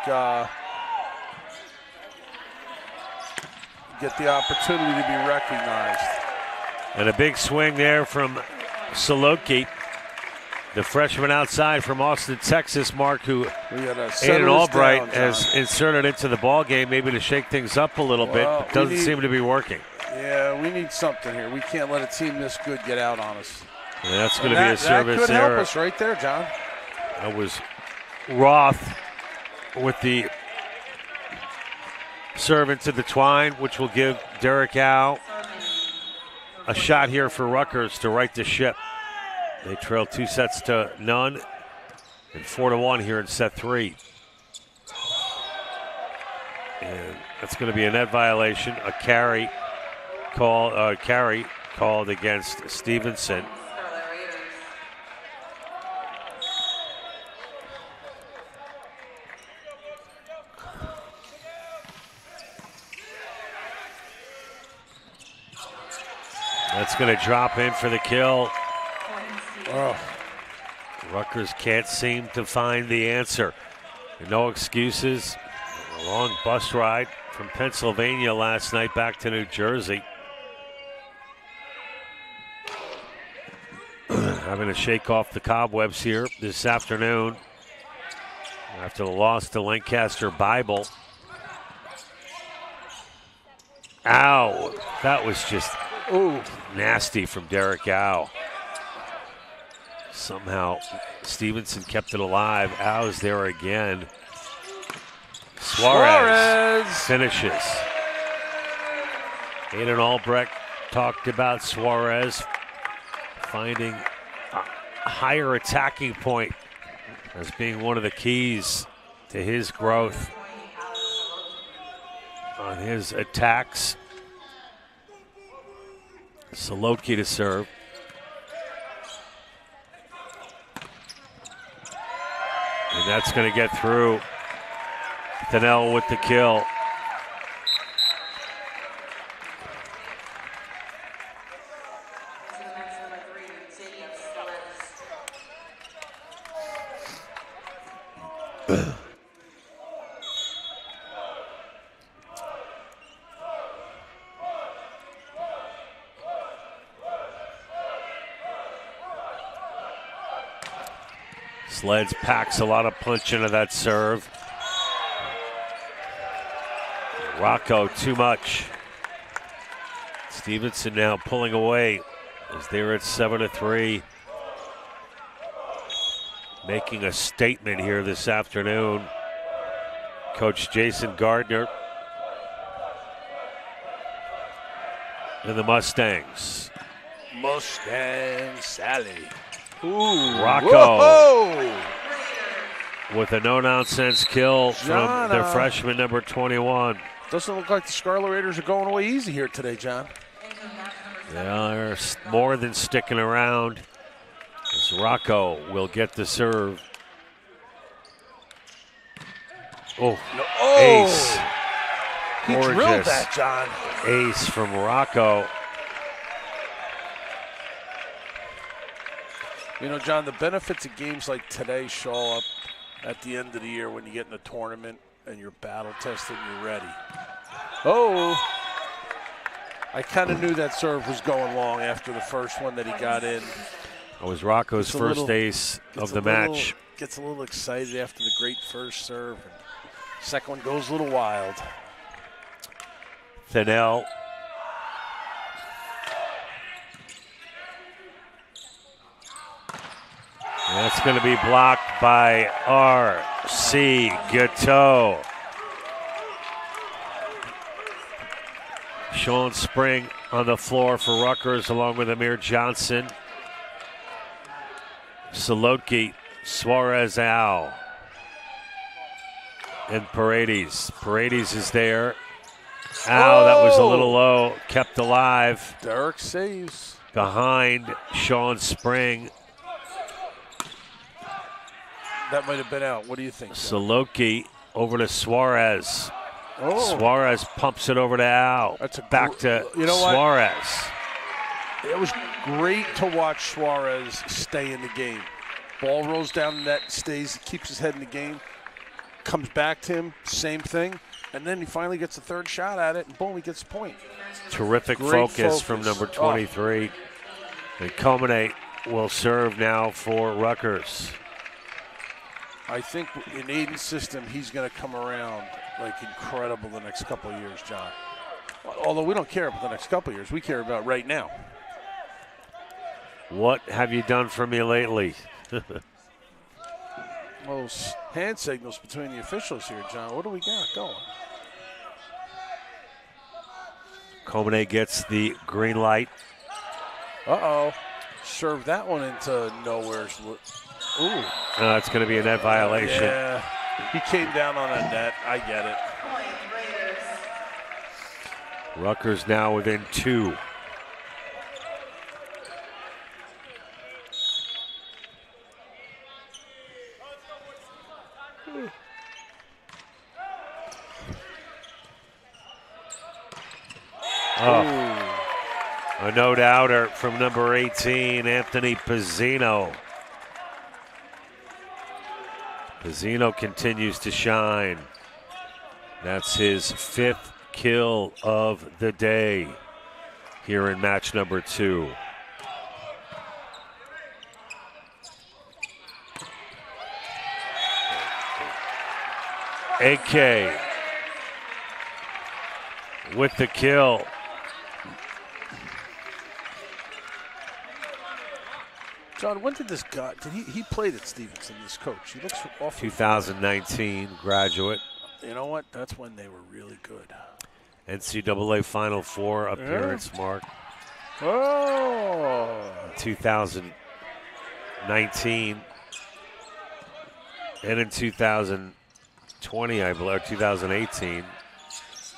get the opportunity to be recognized. And a big swing there from Saloki, the freshman outside from Austin, Texas, Mark, who Aiden Albright has inserted into the ball game, maybe to shake things up a little bit, but doesn't seem to be working. Yeah, we need something here. We can't let a team this good get out on us. And that's going to be a service that could error. help us right there, John. That was Roth with the serve into the twine, which will give Derek Howe a shot here for Rutgers to right the ship. They trail 2-0 and 4-1 here in set 3. And that's going to be a net violation, a carry called against Stevenson. That's going to drop in for the kill. Oh. Rutgers can't seem to find the answer. No excuses. A long bus ride from Pennsylvania last night back to New Jersey. Having to shake off the cobwebs here this afternoon after the loss to Lancaster Bible. Ow, that was just nasty from Derek Howe. Somehow Stevenson kept it alive. Howe's there again. Suarez finishes. Aiden Albrecht talked about Suarez finding a higher attacking point as being one of the keys to his growth on his attacks. Saloki to serve. And that's going to get through. Thinnell with the kill. Sleds packs a lot of punch into that serve. Rocco too much. Stevenson now pulling away as they're at 7-3. Making a statement here this afternoon. Coach Jason Gardner and the Mustangs. Mustang Sally. Ooh, Rocco with a no-nonsense kill from their freshman number 21. Doesn't look like the Scarlet Raiders are going away easy here today, John. Yeah, they're more than sticking around as Rocco will get the serve. Ace. He drilled that, John. Ace from Rocco. You know, John, the benefits of games like today show up at the end of the year when you get in a tournament and you're battle tested and you're ready. I kind of knew that serve was going long after the first one that he got in. It was Rocco's first ace of the match. Gets a little excited after the great first serve. Second one goes a little wild. Thinnell. That's going to be blocked by R.C. Gateau. Sean Spring on the floor for Rutgers along with Amir Johnson. Solotki, Suarez, Al, and Paredes. Paredes is there. Al, that was a little low, kept alive. Derek saves. Behind Sean Spring. That might have been out. What do you think? Solotki over to Suarez. Oh. Suarez pumps it over to Al. That's back to What? Suarez. It was great to watch Suarez stay in the game. Ball rolls down the net, stays, keeps his head in the game, comes back to him, same thing, and then he finally gets a third shot at it, and boom, he gets a point. Terrific focus from number 23. And Comine will serve now for Rutgers. I think in Aiden's system, he's going to come around like incredible the next couple of years, John. Although we don't care about the next couple of years, we care about right now. What have you done for me lately? Those hand signals between the officials here, John. What do we got going? Comine gets the green light. Uh-oh. Served that one into nowhere's. Ooh. It's going to be a net violation. Yeah. He came down on a net. I get it. Rutgers now within 2. A no-doubter from number 18, Anthony Pizzino. Pizzino continues to shine. That's his 5th kill of the day here in match number 2. AK with the kill. John, when did this guy, he played at Stevenson, this coach. He looks awful. 2019 graduate. You know what? That's when they were really good. NCAA Final Four appearance mark. Oh. 2019. And in 2020, I believe, or 2018.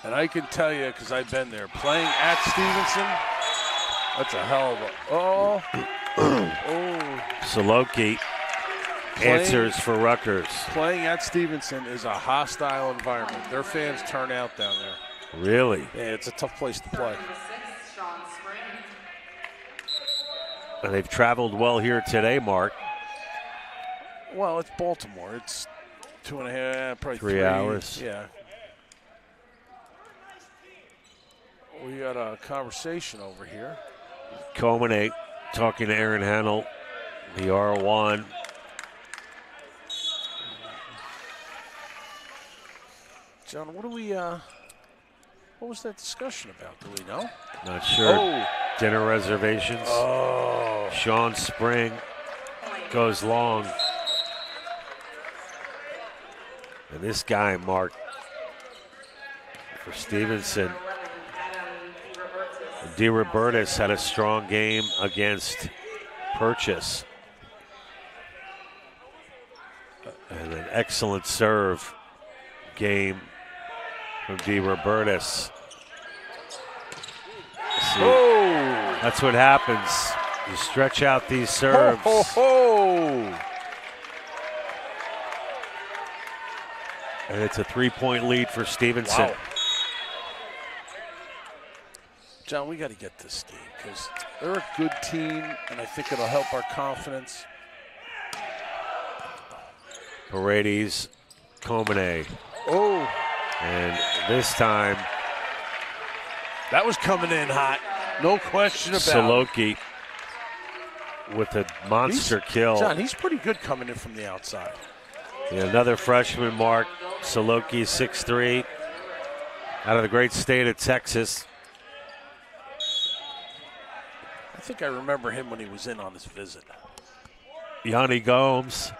And I can tell you, because I've been there, playing at Stevenson, that's a hell of a, Solotki answers for Rutgers. Playing at Stevenson is a hostile environment. Their fans turn out down there. Really? Yeah, it's a tough place to play. And they've traveled well here today, Mark. Well, it's Baltimore. It's 2.5, probably 3 hours. Yeah. We got a conversation over here. Comine talking to Aaron Hennel, the R1. John, what was that discussion about? Do we know? Not sure. Oh. Dinner reservations. Oh. Sean Spring goes long. And this guy, Mark, for Stevenson, DeRobertis had a strong game against Purchase. And an excellent serve game from DeRobertis. That's what happens. You stretch out these serves. And it's a 3-point lead for Stevenson. Wow. John, we got to get this game because they're a good team, and I think it'll help our confidence. Paredes, Comine. Oh. And this time, That was coming in hot. No question about it. Saloki with a monster kill. John, he's pretty good coming in from the outside. Yeah, another freshman, Mark. Saloki, 6'3", out of the great state of Texas. I think I remember him when he was in on his visit. Yanni Gomes.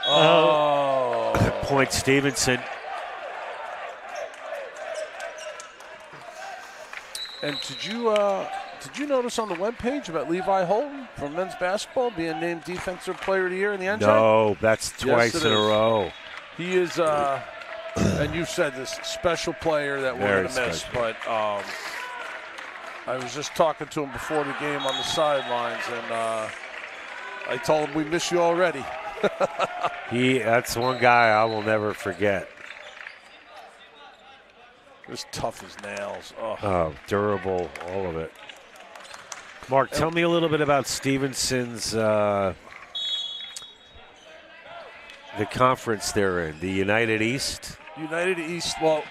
Oh. Point Stevenson. And did you notice on the webpage about Levi Holton from men's basketball being named Defensive Player of the Year in the NJ? No, that's twice Yes, in it a is. row. He is, and you said this, special player that we're Very going to miss. special. But I was just talking to him before the game on the sidelines, and I told him we miss you already. That's one guy I will never forget. Just tough as nails. Oh. Oh, durable, all of it. Mark, tell me a little bit about Stevenson's, the conference they're in, the United East. United East, well,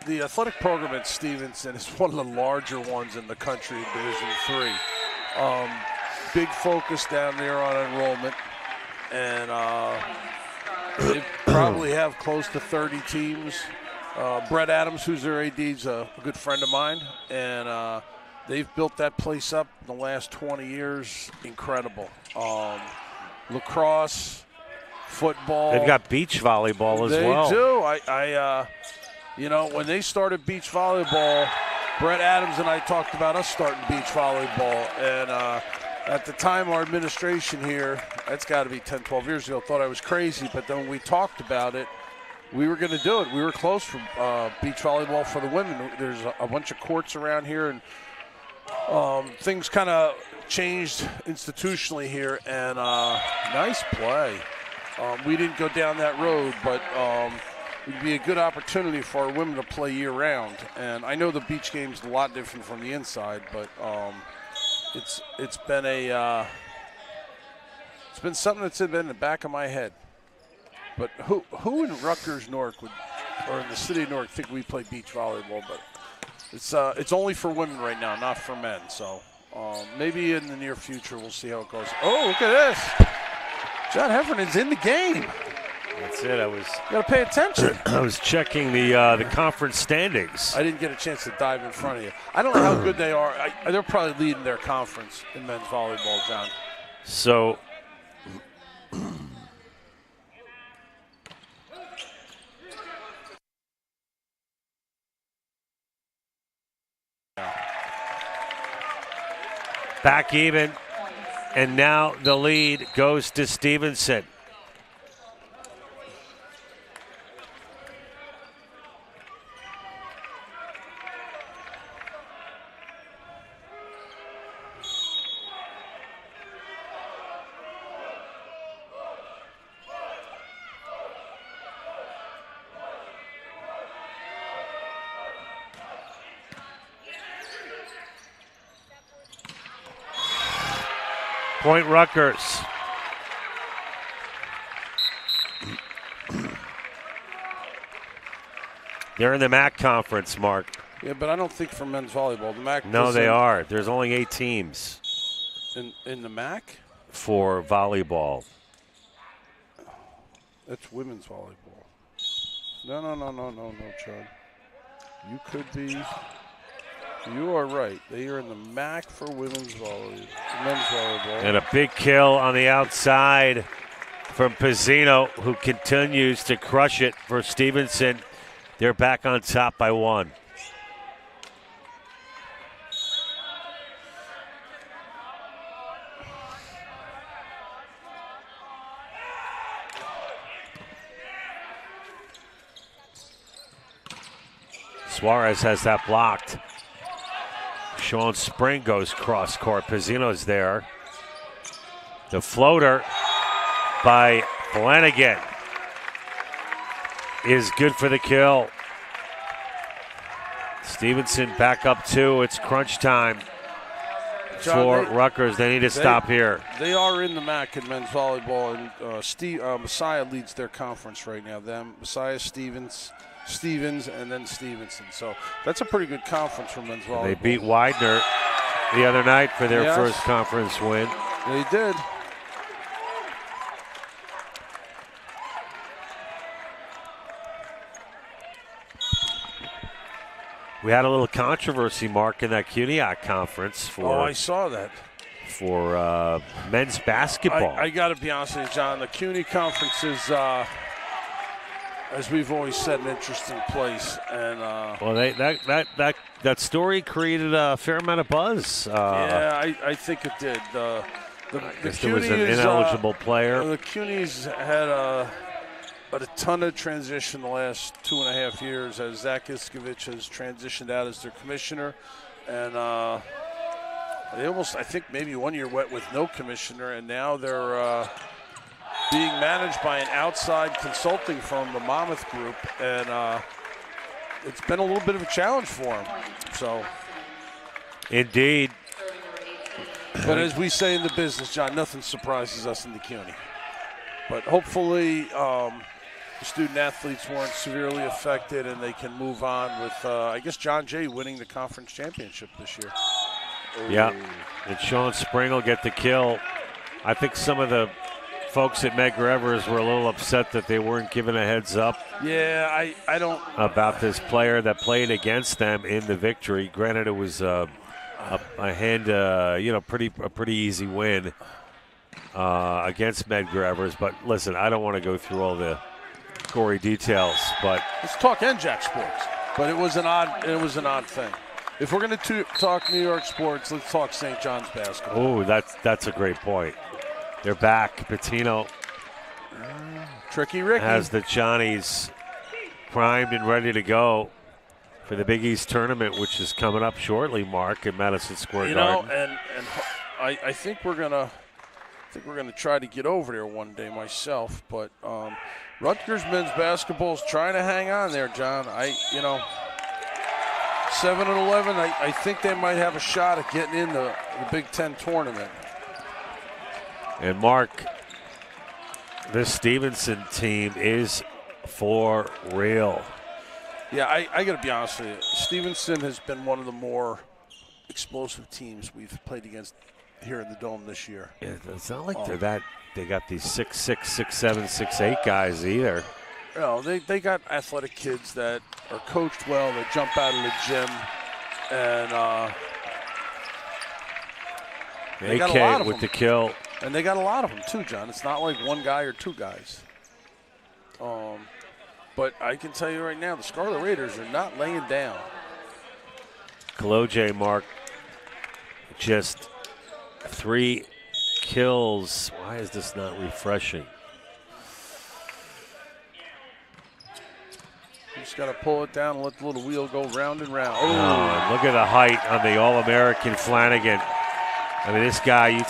the athletic program at Stevenson is one of the larger ones in the country in Division III. Big focus down there on enrollment, and they probably have close to 30 teams. Brett Adams, who's their AD, is a good friend of mine, and they've built that place up in the last 20 years. Incredible. Lacrosse, football. They've got beach volleyball as well. They do. You know, when they started beach volleyball, Brett Adams and I talked about us starting beach volleyball, and at the time our administration here, that's got to be 10, 12 years ago, thought I was crazy, but then when we talked about it, we were going to do it. We were close for beach volleyball for the women. There's a bunch of courts around here, and things kind of changed institutionally here, and nice play. We didn't go down that road, but it would be a good opportunity for our women to play year-round. And I know the beach game's a lot different from the inside, but it's been something that's been in the back of my head. But who in Rutgers, Newark, or in the city of Newark, think we play beach volleyball? But it's only for women right now, not for men. So maybe in the near future we'll see how it goes. Oh, look at this! John Heffernan's in the game. That's it. You got to pay attention. I was checking the conference standings. I didn't get a chance to dive in front of you. I don't know how good they are. They're probably leading their conference in men's volleyball, John. So back even, and now the lead goes to Stevenson. Point Rutgers. They're in the MAC conference, Mark. Yeah, but I don't think for men's volleyball. The MAC. No, they are. There's only 8 teams in the MAC for volleyball. That's women's volleyball. No, John. You could be. You are right. They are in the MAC for men's volleyball. And a big kill on the outside from Pizzino, who continues to crush it for Stevenson. They're back on top by 1. Suarez has that blocked. Sean Spring goes cross court. Pizzino's there. The floater by Flanagan is good for the kill. Stevenson back up 2. It's crunch time for Rutgers. They need to stop here. They are in the MAC in men's volleyball, and Messiah leads their conference right now. Messiah, Stevens, Stevens, and then Stevenson. So that's a pretty good conference for men's volleyball. They beat Widener the other night for their first conference win. They did. We had a little controversy, Mark, in that CUNYAC conference for. Oh, I saw that. For men's basketball. I got to be honest with you, John. The CUNY conference is, as we've always said, an interesting place. And well, that story created a fair amount of buzz. Yeah, I think it did. The there was an ineligible player. The CUNY's had a ton of transition the last 2.5 years as Zach Iskovich has transitioned out as their commissioner. And they almost, I think, maybe 1 year went with no commissioner, and now they're being managed by an outside consulting firm, the Monmouth Group, and it's been a little bit of a challenge for them. So, indeed. But as we say in the business, John, nothing surprises us in the CUNY. But hopefully, the student athletes weren't severely affected, and they can move on with, I guess, John Jay winning the conference championship this year. Yeah, and Sean Spring will get the kill. I think some of the folks at Medgar Evers were a little upset that they weren't given a heads up. Yeah, I don't. About this player that played against them in the victory. Granted, it was a pretty easy win against Medgar Evers. But listen, I don't want to go through all the gory details. But let's talk NJAC sports. But it was an odd thing. If we're going to talk New York sports, let's talk St. John's basketball. Oh, that's a great point. They're back. Patino Tricky Ricky has the Johnnies primed and ready to go for the Big East tournament, which is coming up shortly, Mark, in Madison Square Garden. And I think we're gonna try to get over there one day myself. But Rutgers men's basketball is trying to hang on there, John. 7-11. I think they might have a shot at getting in the Big Ten tournament. And Mark, this Stevenson team is for real. Yeah, I got to be honest with you. Stevenson has been one of the more explosive teams we've played against here in the Dome this year. Yeah, it's not like they got these 6'6", 6'7", 6'8" guys either. No, they got athletic kids that are coached well, that jump out of the gym, and they got a lot of with them. The kill. And they got a lot of them too, John. It's not like one guy or two guys. But I can tell you right now, the Scarlet Raiders are not laying down. Kaloje, Mark, just 3 kills. Why is this not refreshing? You just got to pull it down and let the little wheel go round and round. Oh, and look at the height on the All-American Flanagan. I mean, this guy, you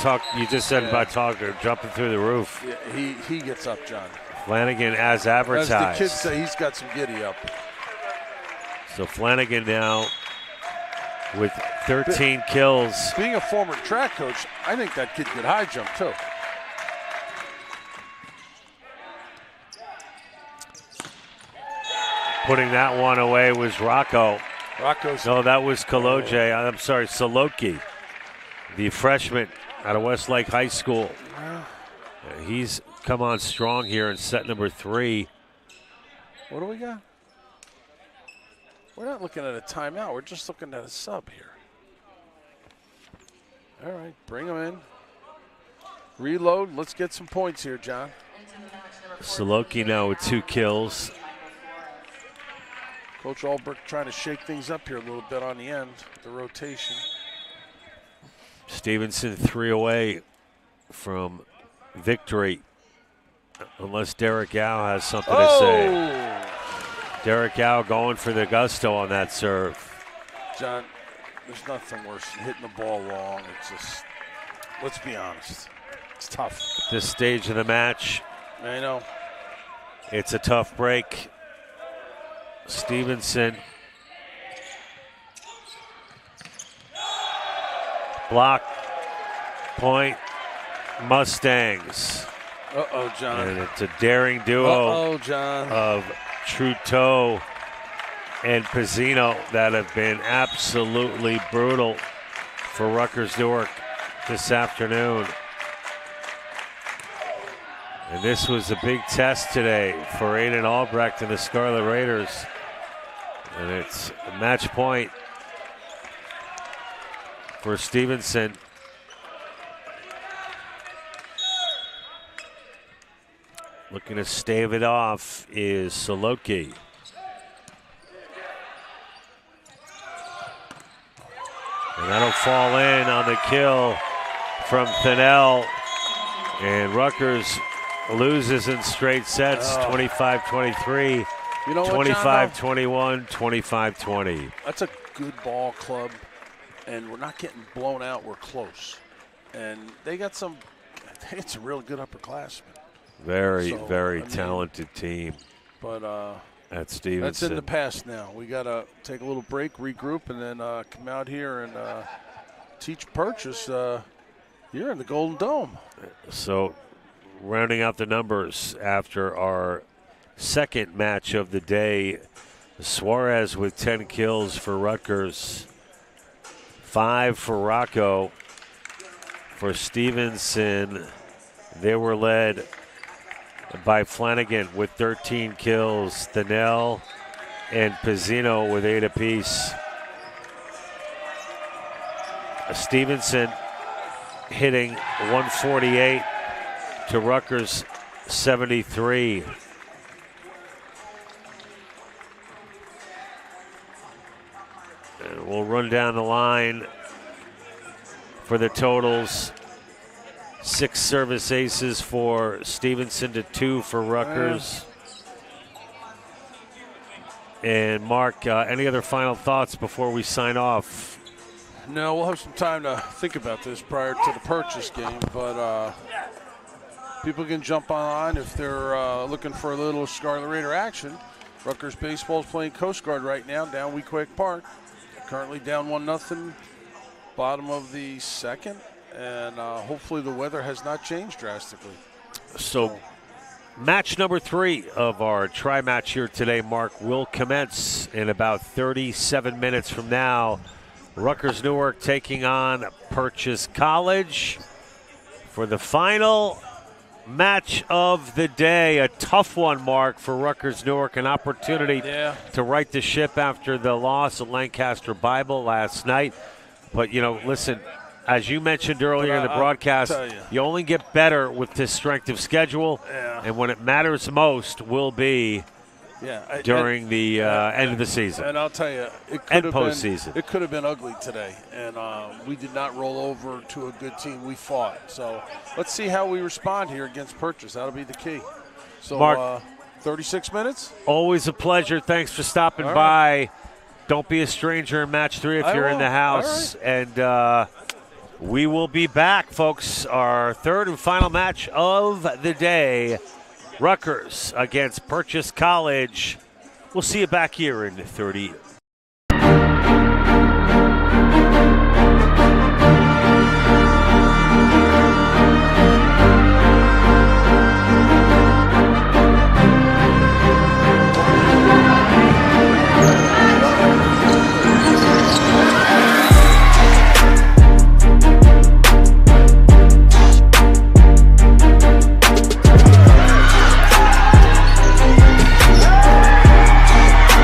just said about jumping through the roof. Yeah, he gets up, John. Flanagan as advertised. As the kids say, he's got some giddy up. So Flanagan now with 13 kills. Being a former track coach, I think that kid could high jump too. Putting that one away was Rocco. Rocco's. No, that was Kaloje. I'm sorry, Soloki, the freshman out of Westlake High School. He's come on strong here in set number 3. What do we got? We're not looking at a timeout. We're just looking at a sub here. All right, bring him in. Reload. Let's get some points here, John. Soloki now with 2 kills. Coach Albrecht trying to shake things up here a little bit on the end, the rotation. Stevenson 3 away from victory, unless Derek Yao has something to say. Derek Yao going for the gusto on that serve. John, there's nothing worse than hitting the ball long. It's just, let's be honest, it's tough. This stage of the match, I know. It's a tough break. Stevenson block, point, Mustangs. Uh-oh, John. And it's a daring duo John. of Trudeau and Pizzino that have been absolutely brutal for Rutgers Newark this afternoon. And this was a big test today for Aiden Albrecht and the Scarlet Raiders. And it's a match point for Stevenson. Looking to stave it off is Soloki. And that'll fall in on the kill from Thinnell. And Rutgers loses in straight sets, 25-23, You know what, 25-21, 25-20. That's a good ball club, and we're not getting blown out. We're close. And they got some real good upperclassmen. Very I mean, talented team But at Stevenson. that's in the past now. We got to take a little break, regroup, and then come out here and teach Purchase here in the Golden Dome. So rounding out the numbers after our second match of the day, Suarez with 10 kills for Rutgers, 5 for Rocco. For Stevenson, they were led by Flanagan with 13 kills, Thinnell and Pizzino with 8 apiece. Stevenson hitting 148 to Rutgers 73. And we'll run down the line for the totals. 6 service aces for Stevenson to 2 for Rutgers. And Mark, any other final thoughts before we sign off? No, we'll have some time to think about this prior to the Purchase game, but people can jump online if they're looking for a little Scarlet Raider action. Rutgers baseball is playing Coast Guard right now down Weequahic Park. Currently down 1-0, bottom of the second, and hopefully the weather has not changed drastically. So match number 3 of our tri-match here today, Mark, will commence in about 37 minutes from now. Rutgers Newark taking on Purchase College for the final match of the day. A tough one, Mark, for Rutgers Newark. An opportunity to right the ship after the loss at Lancaster Bible last night. But, you know, listen, as you mentioned earlier in the broadcast, you only get better with this strength of schedule. And when it matters most will be during the end of the season. And I'll tell you, it could have been ugly today. And we did not roll over to a good team. We fought. So let's see how we respond here against Purchase. That'll be the key. So, Mark, 36 minutes? Always a pleasure. Thanks for stopping by. Right. Don't be a stranger in match 3 if you're in the house. Right. And we will be back, folks. Our third and final match of the day. Rutgers against Purchase College. We'll see you back here in 30